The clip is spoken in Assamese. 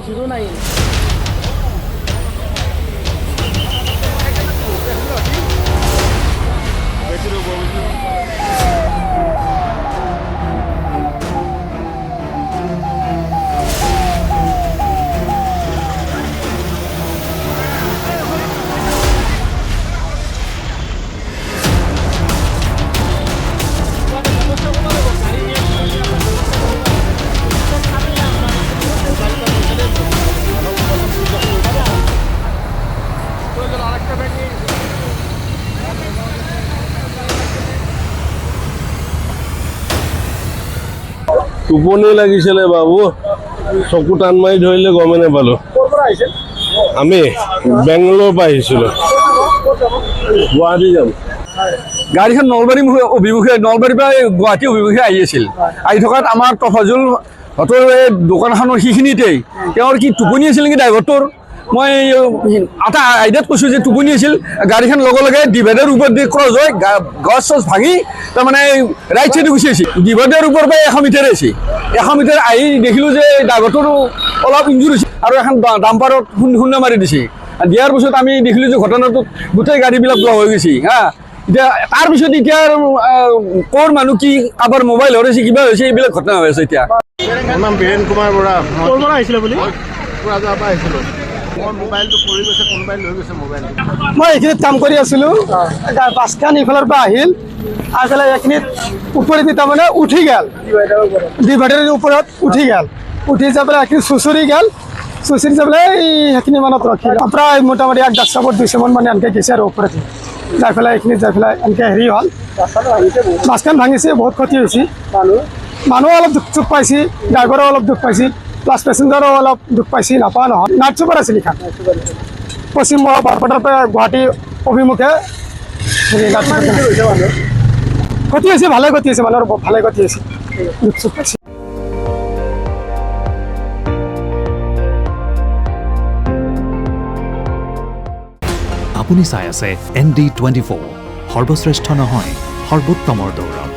09 টোপনি লাগিছিলে বাবু, চকু টান মাৰি ধৰিলে গমে নাপালো। আমি বেংগলোৰৰ পৰা আহিছিলো, গুৱাহাটী যাম। গাড়ীখন নলবাৰী অভিমুখে, নলবাৰীৰ পৰা গুৱাহাটী অভিমুখে আহি আছিল। আহি থকাত আমাৰ তফাজুল হতৰ এই দোকানখনৰ সেইখিনিতেই তেওঁৰ কি টোপনি আছিল নেকি ড্ৰাইভাৰটোৰ। মই এটা আইডিয়াত কৈছোঁ যে টোপনি আছিল। গাড়ীখন লগে লগে ডিভাইডাৰ ওপৰত দি ক্ৰছ হৈ গছ চছ ভাঙি তাৰমানে ৰাইট চাইডে গুচি আহিছে। ডিভাইডাৰ ওপৰৰ পৰা 100 মিটাৰ আহিছে। 100 মিটাৰ আহি দেখিলোঁ যে ড্ৰাইভাৰটোৰো অলপ ইঞ্জুৰ হৈছে আৰু এখন ডাম্পাৰত খুন্দা মাৰি দিছে। দিয়াৰ পিছত আমি দেখিলোঁ যে ঘটনাটোত গোটেই গাড়ীবিলাক ব্লক হৈ গৈছে। এতিয়া তাৰপিছত এতিয়া ক'ৰ মানুহ কি কাৰোবাৰ মোবাইল হৰাইছে কিবা হৈছে এইবিলাক ঘটনা হৈ আছে। এতিয়া মোৰ নাম বীৰেন কুমাৰ বৰা। ক'ৰ পৰা আহিছিলে বুলি? কোকৰাঝাৰৰ পৰা আহিছিলোঁ। মই মোবাইলটো পৰি গৈছে, কোনোবাই লৈ গৈছে মোবাইলটো। মই এইখিনিত কাম কৰি আছিলোঁ, বাছখন এইফালৰ পৰা আহিল, আহি পেলাই এইখিনিত ওপৰেদি তাৰমানে উঠি গেল, ডিভাইডাৰৰ ওপৰত উঠি গেল, উঠি যাই পেলাই এইখিনি চুচৰি গেল, চুচৰি যাই পেলাই সেইখিনি মানত ৰখিল। প্ৰায় মোটামুটি 1-10 ফুট 200 মান মানে এনেকৈ গৈছে আৰু ওপৰেদি যাই পেলাই এইখিনিত যাই পেলাই এনেকৈ হেৰি হ'ল, বাছখন ভাঙিছে, বহুত ক্ষতি হৈছে। মানুহ অলপ দুখ চুখ পাইছে, ড্ৰাইভাৰো অলপ দুখ পাইছে, প্লাছ পেচেঞ্জাৰো অলপ দুখ পাইছে। নাপা নহয়, নাইট চুপাৰ আছিল এইখন, পশ্চিম বৰপেটাৰ পৰা গুৱাহাটী অভিমুখে ক্ষতি হৈছে, ভালে ক্ষতি হৈছে, মানুহৰ ভালে ক্ষতি হৈছে, দুখ চুখ পাইছে। আপুনি চাই আছে ND24, সৰ্বশ্ৰেষ্ঠ নহয় সৰ্বোত্তমৰ দৌৰত।